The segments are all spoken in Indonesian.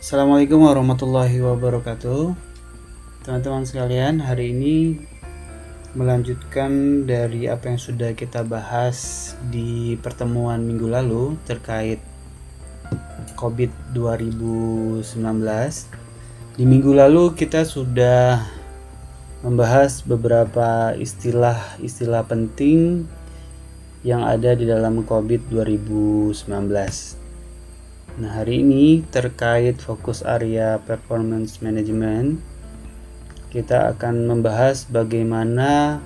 Assalamualaikum warahmatullahi wabarakatuh. Teman-teman sekalian, hari ini melanjutkan dari apa yang sudah kita bahas di pertemuan minggu lalu terkait COVID 2019. Di minggu lalu kita sudah membahas beberapa istilah-istilah penting yang ada di dalam COVID 2019. Nah, hari ini terkait fokus area performance management, kita akan membahas bagaimana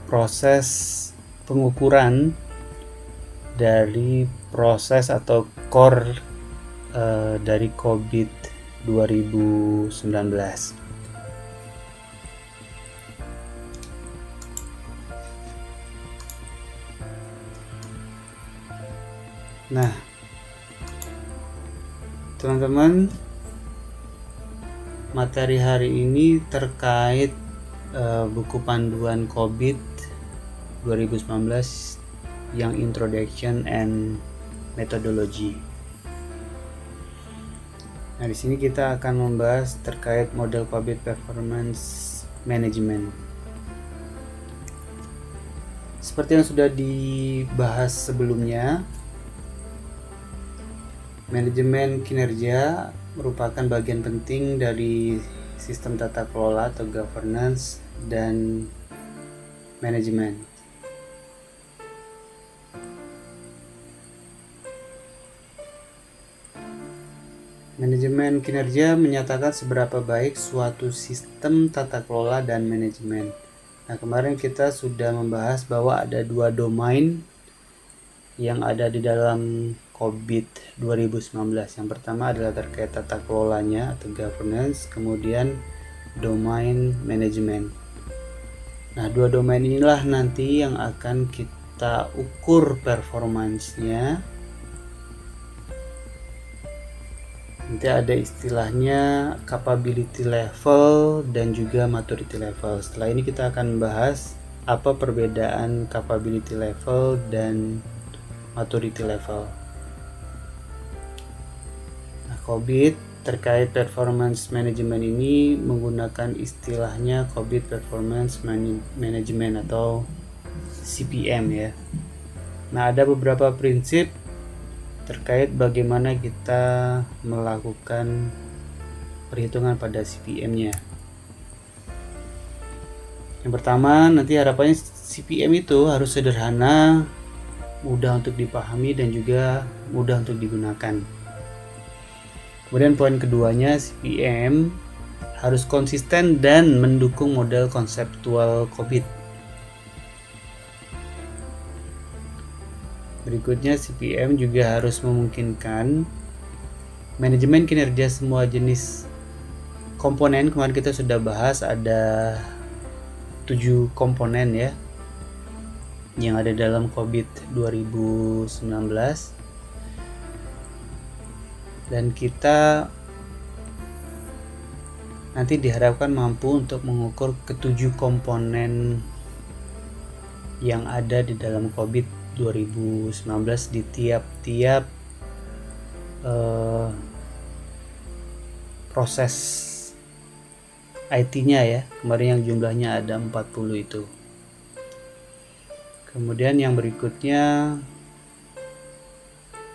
proses pengukuran dari proses atau core dari COVID 2019. Nah, teman-teman, materi hari ini terkait buku panduan COVID 2019 yang Introduction and Methodology. Nah, di sini kita akan membahas terkait model COVID Performance Management. Seperti yang sudah dibahas sebelumnya, manajemen kinerja merupakan bagian penting dari sistem tata kelola atau governance dan manajemen. Manajemen kinerja menyatakan seberapa baik suatu sistem tata kelola dan manajemen. Nah, kemarin kita sudah membahas bahwa ada dua domain yang ada di dalam COVID 2019. Yang pertama adalah terkait tata kelolanya atau governance, kemudian domain manajemen. Nah, dua domain inilah nanti yang akan kita ukur performance-nya. Nanti ada istilahnya capability level dan juga maturity level. Setelah ini kita akan membahas apa perbedaan capability level dan maturity level. Nah, COVID terkait performance management ini menggunakan istilahnya COVID performance management atau CPM ya. Nah, ada beberapa prinsip terkait bagaimana kita melakukan perhitungan pada CPM-nya. Yang pertama, nanti harapannya CPM itu harus sederhana, mudah untuk dipahami dan juga mudah untuk digunakan. Kemudian poin keduanya, CPM harus konsisten dan mendukung model konseptual COVID. Berikutnya, CPM juga harus memungkinkan manajemen kinerja semua jenis komponen. Kemarin kita sudah bahas ada 7 komponen ya yang ada dalam COVID 2019, dan kita nanti diharapkan mampu untuk mengukur ketujuh komponen yang ada di dalam COVID 2019 di tiap-tiap proses IT-nya ya. Kemarin yang jumlahnya ada 40 itu. Kemudian yang berikutnya,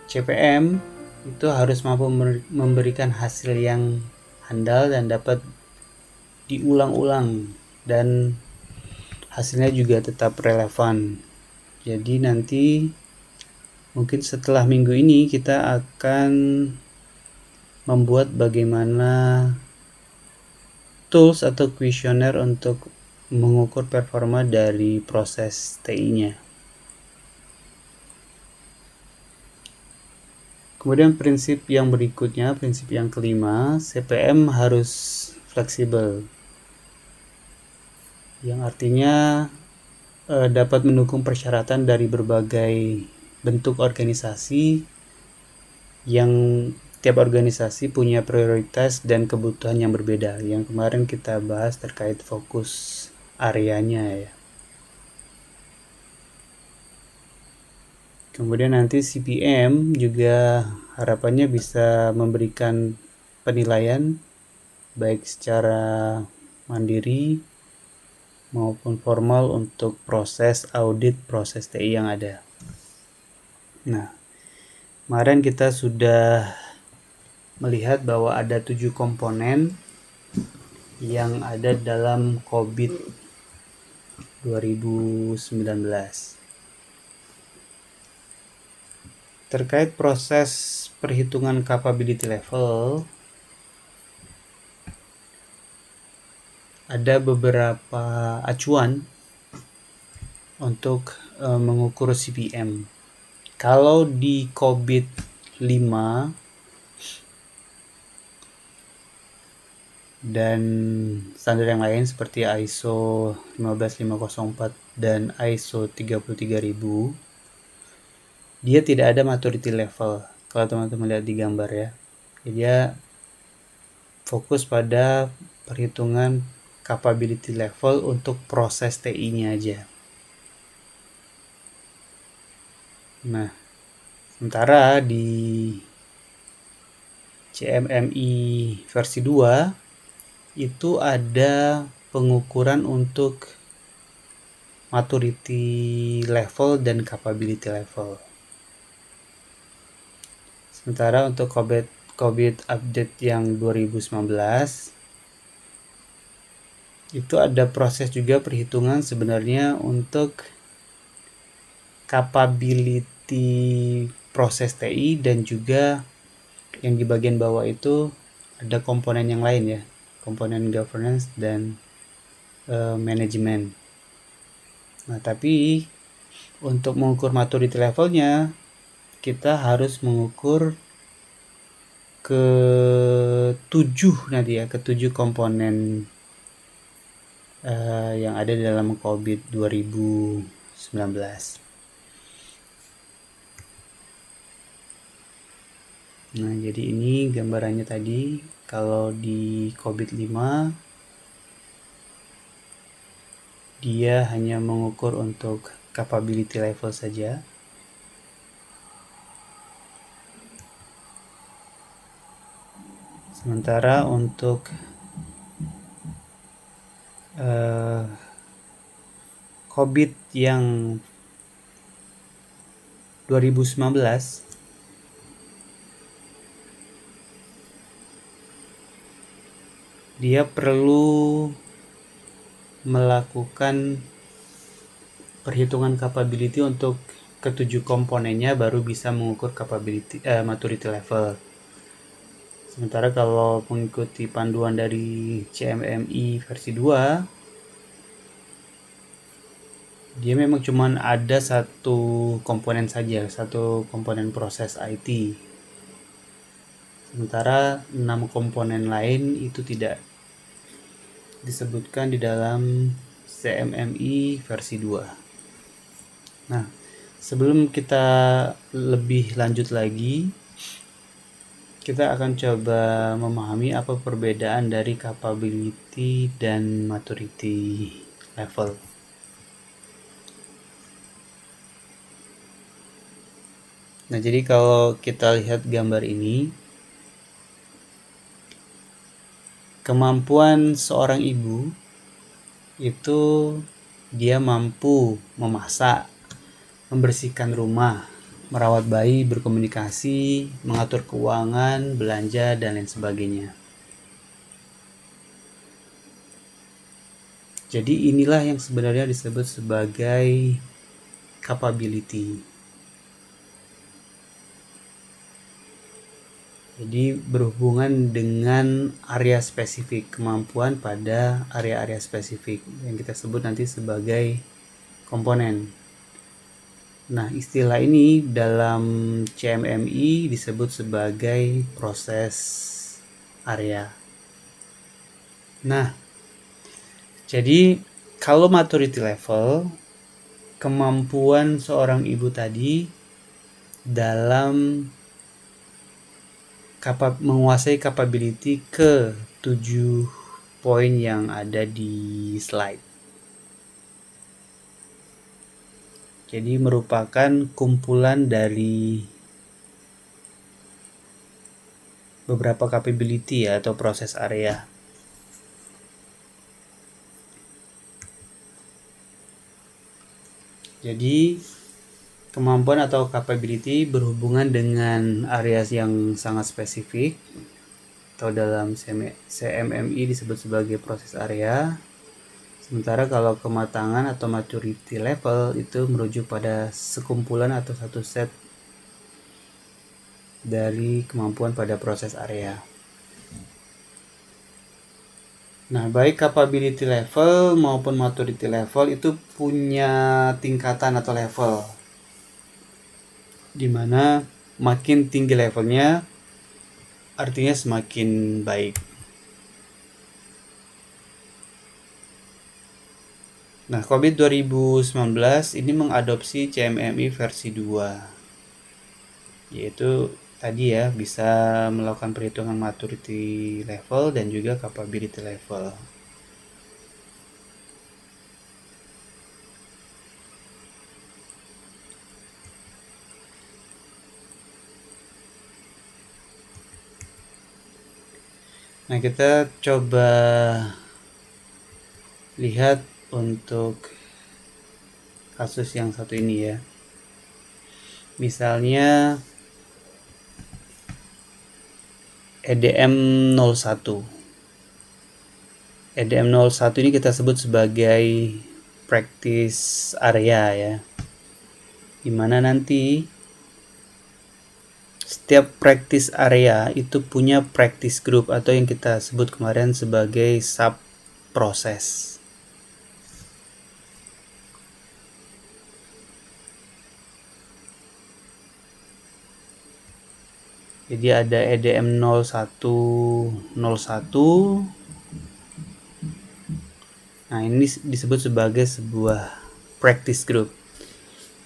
CPM itu harus mampu memberikan hasil yang handal dan dapat diulang-ulang dan hasilnya juga tetap relevan. Jadi nanti mungkin setelah minggu ini kita akan membuat bagaimana tools atau kuesioner untuk mengukur performa dari proses TI-nya. Kemudian prinsip yang berikutnya, prinsip yang kelima, CPM harus fleksibel. Yang artinya dapat mendukung persyaratan dari berbagai bentuk organisasi yang tiap organisasi punya prioritas dan kebutuhan yang berbeda. Yang kemarin kita bahas terkait fokus areanya ya. Kemudian nanti CPM juga harapannya bisa memberikan penilaian baik secara mandiri maupun formal untuk proses audit proses TI yang ada. Nah, kemarin kita sudah melihat bahwa ada 7 komponen yang ada dalam COVID 2019. Terkait proses perhitungan capability level, ada beberapa acuan untuk mengukur CPM. Kalau di COVID 5 dan standar yang lain seperti ISO 15504 dan ISO 33000, dia tidak ada maturity level. Kalau teman-teman lihat di gambar ya, dia fokus pada perhitungan capability level untuk proses TI-nya aja. Nah, sementara di CMMI versi 2 itu ada pengukuran untuk maturity level dan capability level. Sementara untuk COVID update yang 2019 itu ada proses juga perhitungan sebenarnya untuk capability proses TI, dan juga yang di bagian bawah itu ada komponen yang lain ya, komponen governance dan manajemen. Nah, tapi untuk mengukur maturity levelnya kita harus mengukur ketujuh komponen yang ada dalam COVID 2019. Nah, jadi ini gambarannya tadi. Kalau di COVID 5 dia hanya mengukur untuk capability level saja. Sementara untuk COVID yang 2019 dia perlu melakukan perhitungan capability untuk ketujuh komponennya baru bisa mengukur maturity level. Sementara kalau mengikuti panduan dari CMMI versi 2, dia memang cuma ada satu komponen saja, satu komponen proses IT. Sementara 6 komponen lain itu tidak disebutkan di dalam CMMI versi 2. Nah, sebelum kita lebih lanjut lagi, kita akan coba memahami apa perbedaan dari capability dan maturity level. Nah, jadi kalau kita lihat gambar ini, kemampuan seorang ibu itu dia mampu memasak, membersihkan rumah, merawat bayi, berkomunikasi, mengatur keuangan, belanja, dan lain sebagainya. Jadi inilah yang sebenarnya disebut sebagai capability. Jadi berhubungan dengan area spesifik, kemampuan pada area-area spesifik yang kita sebut nanti sebagai komponen. Nah, istilah ini dalam CMMI disebut sebagai proses area. Nah, jadi kalau maturity level, kemampuan seorang ibu tadi dalam menguasai capability ke 7 poin yang ada di slide. Jadi merupakan kumpulan dari beberapa capability ya, atau proses area. Jadi kemampuan atau capability berhubungan dengan area yang sangat spesifik, atau dalam CMMI disebut sebagai proses area. Sementara kalau kematangan atau maturity level itu merujuk pada sekumpulan atau satu set dari kemampuan pada proses area. Nah, baik capability level maupun maturity level itu punya tingkatan atau level, dimana makin tinggi levelnya artinya semakin baik. Nah, COVID 2019 ini mengadopsi CMMI versi 2, yaitu tadi ya, bisa melakukan perhitungan maturity level dan juga capability level. Nah, kita coba lihat untuk kasus yang satu ini ya. Misalnya EDM 01. EDM 01 ini kita sebut sebagai practice area ya. Dimana nanti setiap practice area itu punya practice group atau yang kita sebut kemarin sebagai sub proses. Jadi ada EDM 0101. Nah, ini disebut sebagai sebuah practice group.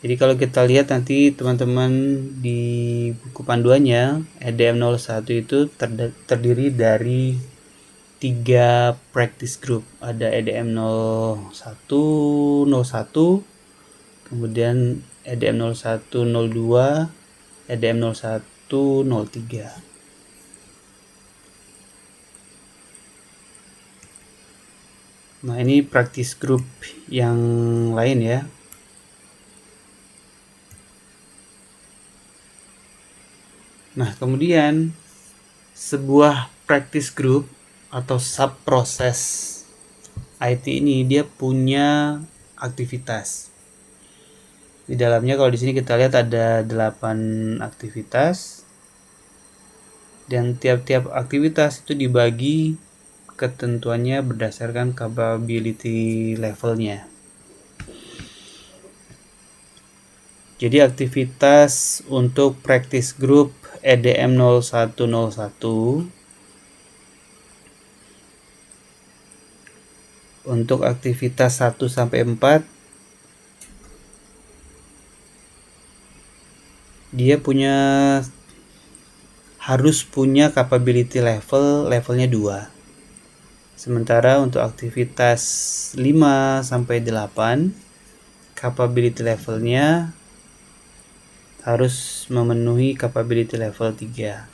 Jadi kalau kita lihat nanti teman-teman di buku panduannya, EDM 01 itu terdiri dari 3 practice group. Ada EDM 01, 01, kemudian EDM 01, 02, EDM 01, 03. Nah, ini practice group yang lain ya. Nah, kemudian sebuah practice group atau sub proses IT ini dia punya aktivitas. Di dalamnya kalau di sini kita lihat ada 8 aktivitas. Dan tiap-tiap aktivitas itu dibagi ketentuannya berdasarkan capability levelnya. Jadi aktivitas untuk practice group EDM 0101 untuk aktivitas 1 sampai 4 dia harus punya capability levelnya 2. Sementara untuk aktivitas 5 sampai 8 capability levelnya harus memenuhi capability level 3.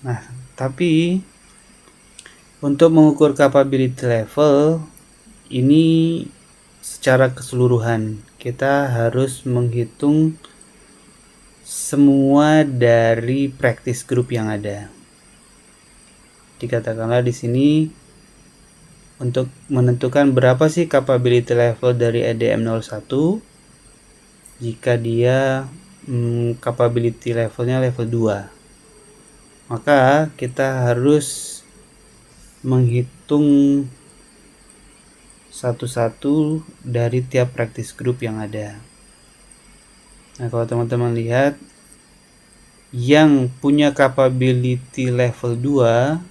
Nah, tapi untuk mengukur capability level ini secara keseluruhan kita harus menghitung semua dari practice group yang ada. Dikatakanlah di sini untuk menentukan berapa sih capability level dari EDM 01 jika dia capability levelnya level 2. Maka kita harus menghitung satu-satu dari tiap practice group yang ada. Nah, kalau teman-teman lihat yang punya capability level 2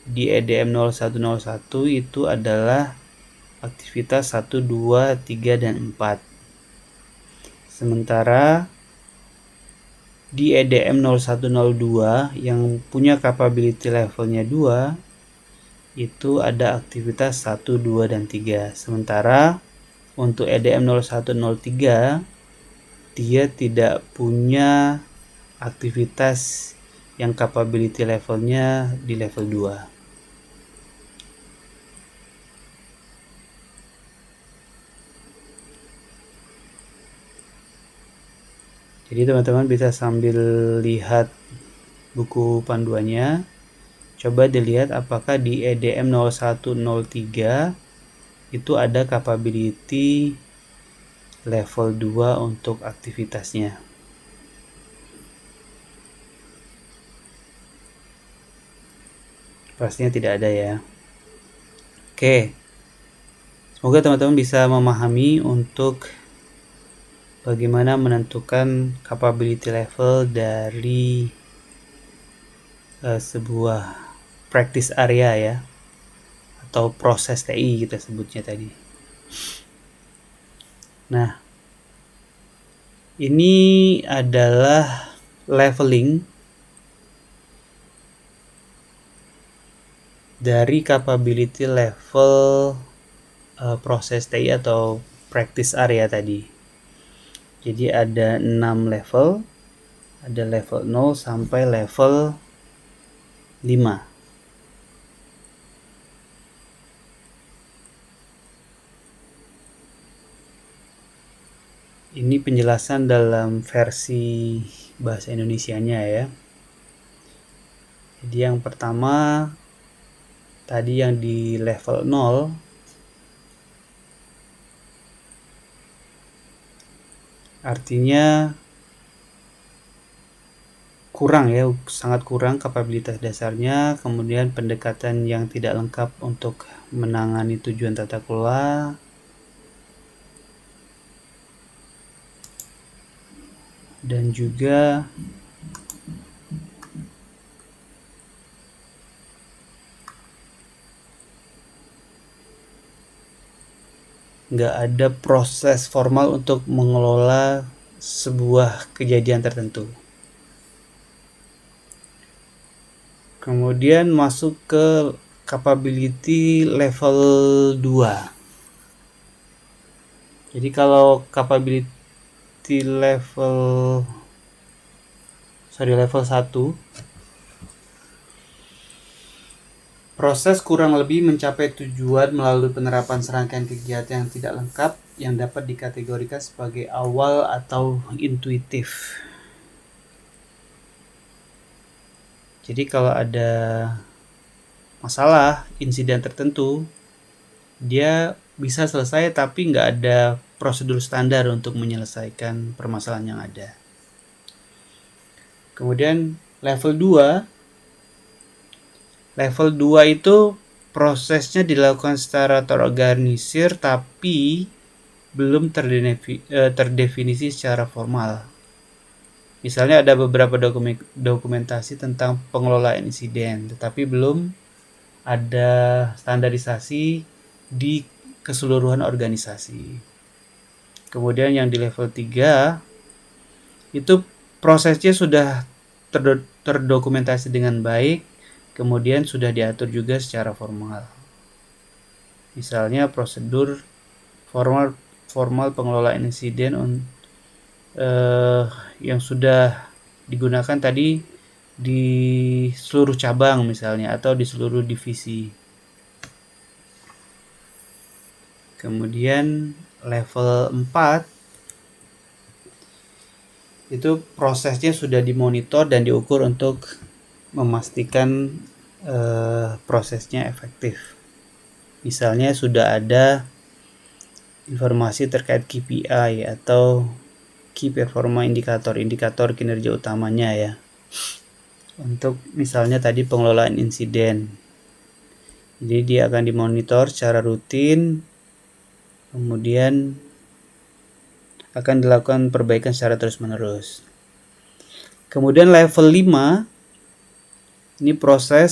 di EDM 0101 itu adalah aktivitas 1, 2, 3, dan 4. Sementara di EDM 0102 yang punya capability levelnya 2 itu ada aktivitas 1, 2, dan 3. Sementara untuk EDM 0103 dia tidak punya aktivitas yang capability levelnya di level 2. Jadi teman-teman bisa sambil lihat buku panduannya, coba dilihat apakah di EDM 0103 itu ada capability level 2 untuk aktivitasnya. Pastinya tidak ada ya. Oke, semoga teman-teman bisa memahami untuk bagaimana menentukan capability level dari sebuah practice area ya, atau proses TI kita sebutnya tadi. Nah, ini adalah leveling dari capability level proses TI atau practice area tadi. Jadi ada 6 level, ada level 0 sampai level 5. Ini penjelasan dalam versi bahasa Indonesianya ya. Jadi yang pertama tadi yang di level 0 artinya kurang ya, sangat kurang kapabilitas dasarnya, kemudian pendekatan yang tidak lengkap untuk menangani tujuan tata kelola, dan juga nggak ada proses formal untuk mengelola sebuah kejadian tertentu. Kemudian masuk ke capability level 2. Jadi kalau capability level 1, proses kurang lebih mencapai tujuan melalui penerapan serangkaian kegiatan yang tidak lengkap yang dapat dikategorikan sebagai awal atau intuitif. Jadi kalau ada masalah, insiden tertentu, dia bisa selesai tapi nggak ada prosedur standar untuk menyelesaikan permasalahan yang ada. Kemudian level 2 itu prosesnya dilakukan secara terorganisir tapi belum terdefinisi secara formal. Misalnya ada beberapa dokumentasi tentang pengelolaan insiden, tetapi belum ada standarisasi di keseluruhan organisasi. Kemudian yang di level 3 itu prosesnya sudah terdokumentasi dengan baik, kemudian sudah diatur juga secara formal. Misalnya prosedur formal pengelolaan insiden yang sudah digunakan tadi di seluruh cabang misalnya atau di seluruh divisi. Kemudian level 4 itu prosesnya sudah dimonitor dan diukur untuk memastikan prosesnya efektif. Misalnya sudah ada informasi terkait KPI atau Key Performance indikator kinerja utamanya ya. Untuk misalnya tadi pengelolaan insiden. Jadi dia akan dimonitor secara rutin, kemudian akan dilakukan perbaikan secara terus-menerus. Kemudian level 5 ini proses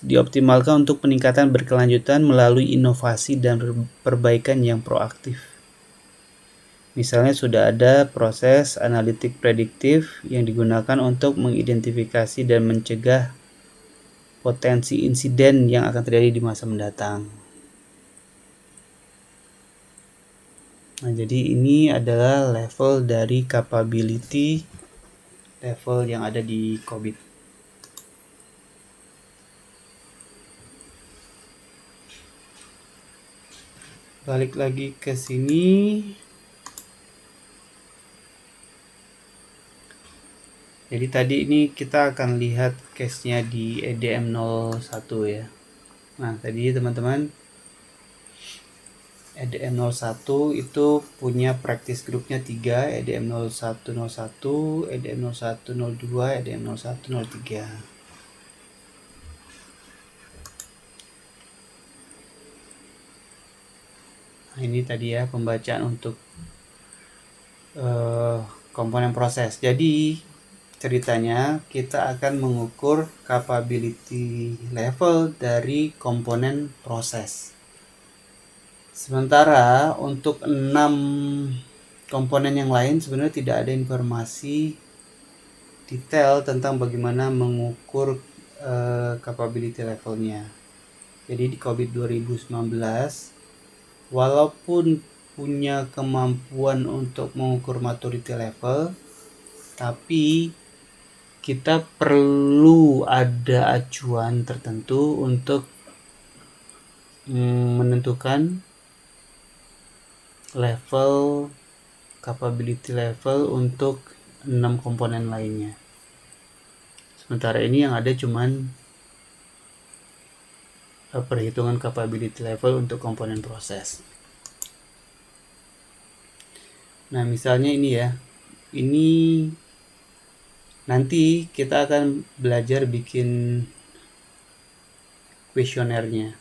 dioptimalkan untuk peningkatan berkelanjutan melalui inovasi dan perbaikan yang proaktif. Misalnya sudah ada proses analitik prediktif yang digunakan untuk mengidentifikasi dan mencegah potensi insiden yang akan terjadi di masa mendatang. Nah, jadi ini adalah level dari capability level yang ada di COBIT. Balik lagi ke sini. Jadi tadi ini kita akan lihat case-nya di EDM01 ya. Nah, tadi teman-teman EDM01 itu punya practice groupnya 3, EDM0101, EDM0102, EDM0103. Nah, ini tadi ya pembacaan untuk komponen proses. Jadi ceritanya kita akan mengukur capability level dari komponen proses. Sementara untuk 6 komponen yang lain sebenarnya tidak ada informasi detail tentang bagaimana mengukur capability levelnya. Jadi di COVID 2019 walaupun punya kemampuan untuk mengukur maturity level, tapi kita perlu ada acuan tertentu untuk menentukan level capability level untuk 6 komponen lainnya. Sementara ini yang ada cuman perhitungan capability level untuk komponen proses. Nah, misalnya ini ya. Ini nanti kita akan belajar bikin kuesionernya.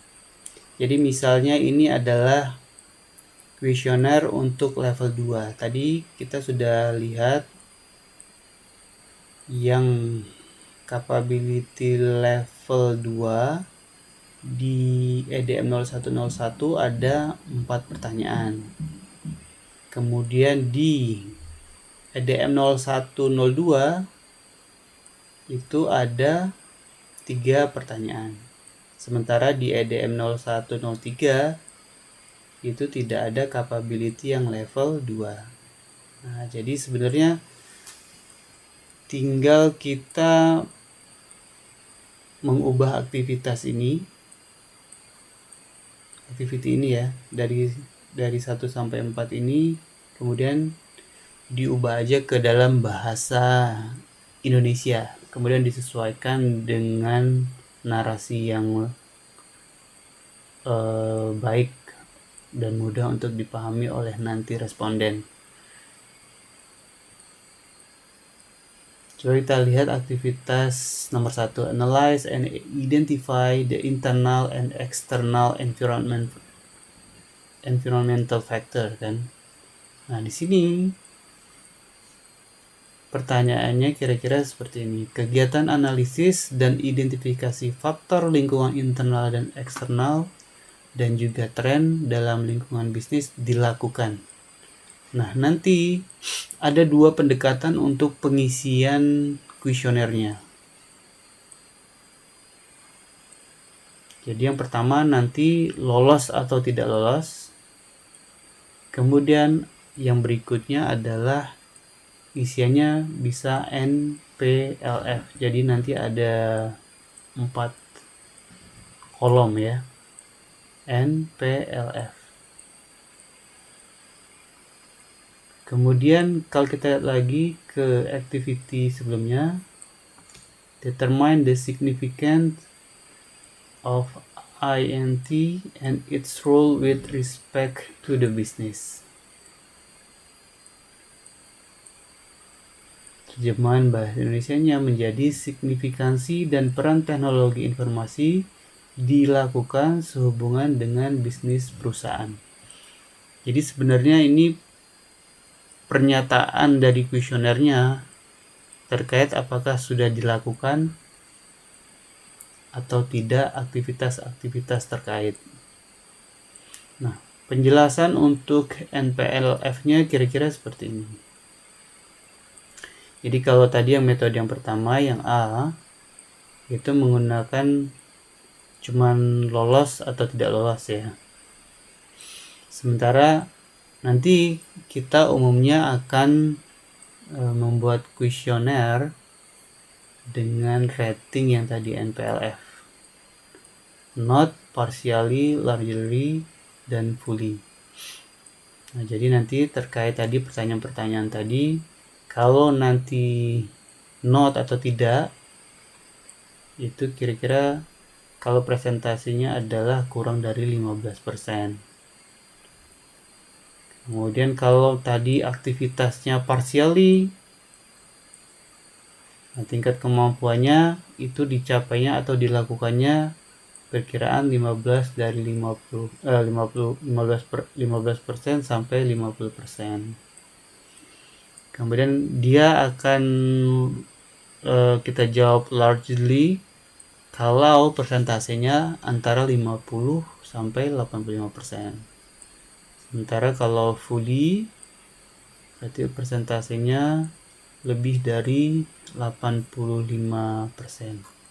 Jadi misalnya ini adalah kuesioner untuk level 2. Tadi kita sudah lihat yang capability level 2 di EDM0101 ada 4 pertanyaan. Kemudian di EDM0102 itu ada 3 pertanyaan. Sementara di EDM0103 itu tidak ada capability yang level 2. Nah, jadi sebenarnya tinggal kita mengubah aktivitas ini ya dari 1 sampai 4 ini, kemudian diubah aja ke dalam bahasa Indonesia, kemudian disesuaikan dengan narasi yang baik dan mudah untuk dipahami oleh nanti responden. Coba kita lihat aktivitas nomor 1, analyze and identify the internal and external environmental factor kan. Nah, di sini pertanyaannya kira-kira seperti ini. Kegiatan analisis dan identifikasi faktor lingkungan internal dan eksternal dan juga tren dalam lingkungan bisnis dilakukan. Nah, nanti ada 2 pendekatan untuk pengisian kuesionernya. Jadi yang pertama nanti lolos atau tidak lolos. Kemudian yang berikutnya adalah isiannya bisa NPLF. Jadi nanti ada 4 kolom ya. NPLF. Kemudian kalau kita lihat lagi ke activity sebelumnya, determine the significance of INT and its role with respect to the business. Terjemahan bahasa Indonesianya menjadi signifikansi dan peran teknologi informasi dilakukan sehubungan dengan bisnis perusahaan. Jadi sebenarnya ini pernyataan dari kuesionernya terkait apakah sudah dilakukan atau tidak aktivitas-aktivitas terkait. Nah, Penjelasan untuk NPLF-nya kira-kira seperti ini. Jadi kalau tadi yang metode yang pertama, yang A, itu menggunakan cuman lolos atau tidak lolos ya. Sementara nanti kita umumnya akan membuat kuesioner dengan rating yang tadi NPLF. Not, partially, largely, dan fully. Nah, jadi nanti terkait tadi pertanyaan-pertanyaan tadi, kalau nanti not atau tidak, itu kira-kira kalau presentasinya adalah kurang dari 15%. Kemudian kalau tadi aktivitasnya partially, nah, tingkat kemampuannya itu dicapainya atau dilakukannya perkiraan 15 dari 15% sampai 50%. Kemudian dia akan kita jawab largely kalau persentasenya antara 50 sampai 85%. Sementara kalau fully berarti persentasenya lebih dari 85%.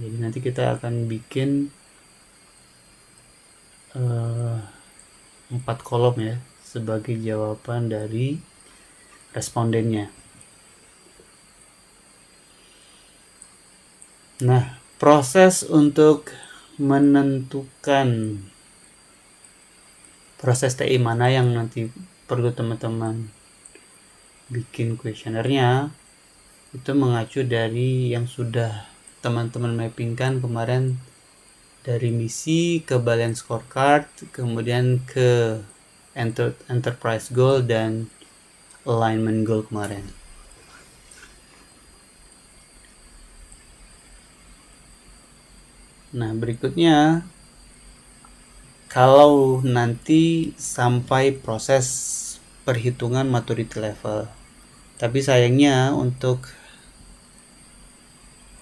Jadi nanti kita akan bikin 4 kolom ya sebagai jawaban dari respondennya. Nah, proses untuk menentukan proses TI mana yang nanti perlu teman-teman bikin kuesionernya itu mengacu dari yang sudah teman-teman mappingkan kemarin dari misi ke balance scorecard, kemudian ke enterprise goal dan alignment goal kemarin. Nah, berikutnya kalau nanti sampai proses perhitungan maturity level. Tapi sayangnya untuk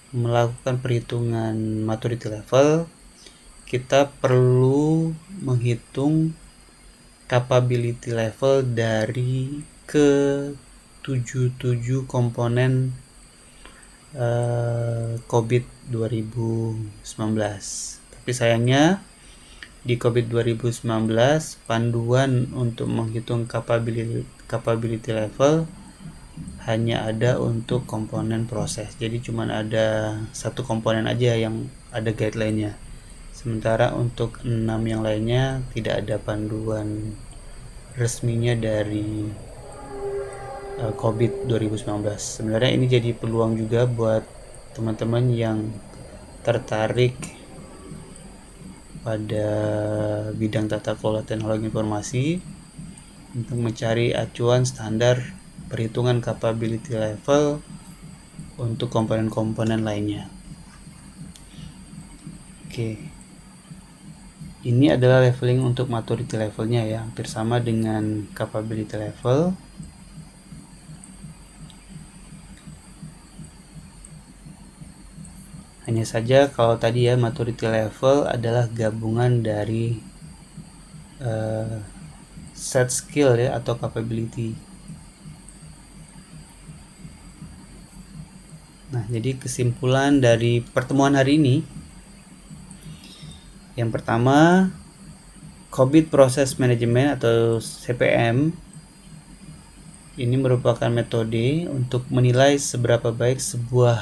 melakukan perhitungan maturity level, kita perlu menghitung capability level dari ke 77 komponen COVID 2019. Tapi sayangnya di COVID 2019 panduan untuk menghitung capability level hanya ada untuk komponen proses. Jadi cuma ada satu komponen aja yang ada guideline-nya. Sementara untuk 6 yang lainnya tidak ada panduan resminya dari COVID 2019. Sebenarnya ini jadi peluang juga buat teman-teman yang tertarik pada bidang tata kelola teknologi informasi untuk mencari acuan standar perhitungan capability level untuk komponen-komponen lainnya. Oke. Ini adalah leveling untuk maturity levelnya ya, hampir sama dengan capability level. Hanya saja kalau tadi ya maturity level adalah gabungan dari set skill ya atau capability. Nah, jadi kesimpulan dari pertemuan hari ini, yang pertama, COVID Process Management atau CPM ini merupakan metode untuk menilai seberapa baik sebuah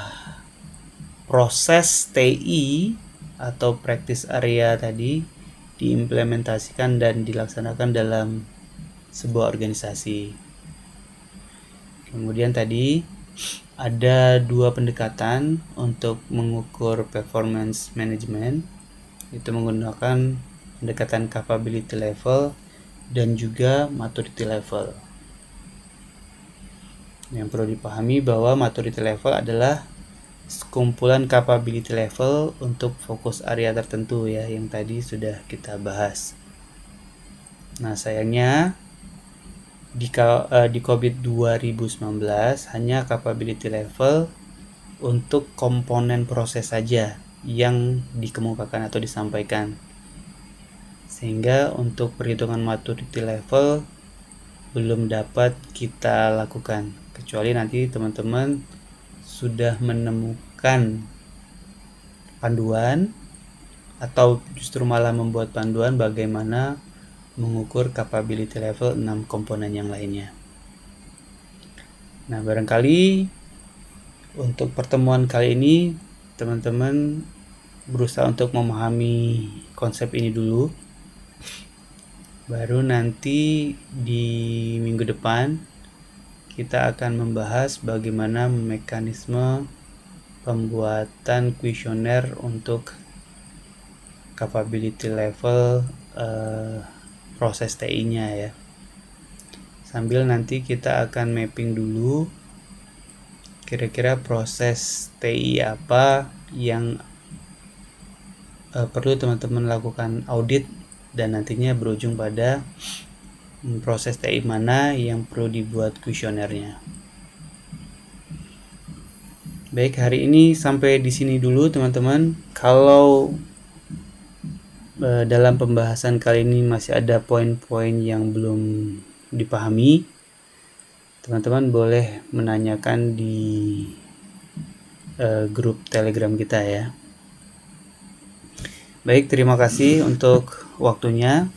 proses TI atau practice area tadi diimplementasikan dan dilaksanakan dalam sebuah organisasi. Kemudian tadi ada dua pendekatan untuk mengukur performance management, itu menggunakan pendekatan capability level dan juga maturity level. Yang perlu dipahami bahwa maturity level adalah sekumpulan capability level untuk fokus area tertentu ya, yang tadi sudah kita bahas. Nah, sayangnya di COVID 2019 hanya capability level untuk komponen proses saja yang dikemukakan atau disampaikan. sehingga untuk perhitungan maturity level belum dapat kita lakukan, kecuali nanti teman-teman sudah menemukan panduan atau justru malah membuat panduan bagaimana mengukur capability level 6 komponen yang lainnya. Nah, barangkali untuk pertemuan kali ini teman-teman berusaha untuk memahami konsep ini dulu. Baru nanti di minggu depan kita akan membahas bagaimana mekanisme pembuatan kuesioner untuk capability level proses TI-nya ya. Sambil nanti kita akan mapping dulu kira-kira proses TI apa yang perlu teman-teman lakukan audit dan nantinya berujung pada proses TI mana yang perlu dibuat kuesionernya. Baik, hari ini sampai di sini dulu teman-teman. Kalau dalam pembahasan kali ini masih ada poin-poin yang belum dipahami, teman-teman boleh menanyakan di grup Telegram kita ya. Baik, terima kasih untuk waktunya.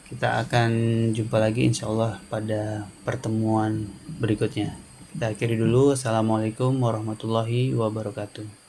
Kita akan jumpa lagi insya Allah pada pertemuan berikutnya. Kita akhiri dulu. Assalamualaikum warahmatullahi wabarakatuh.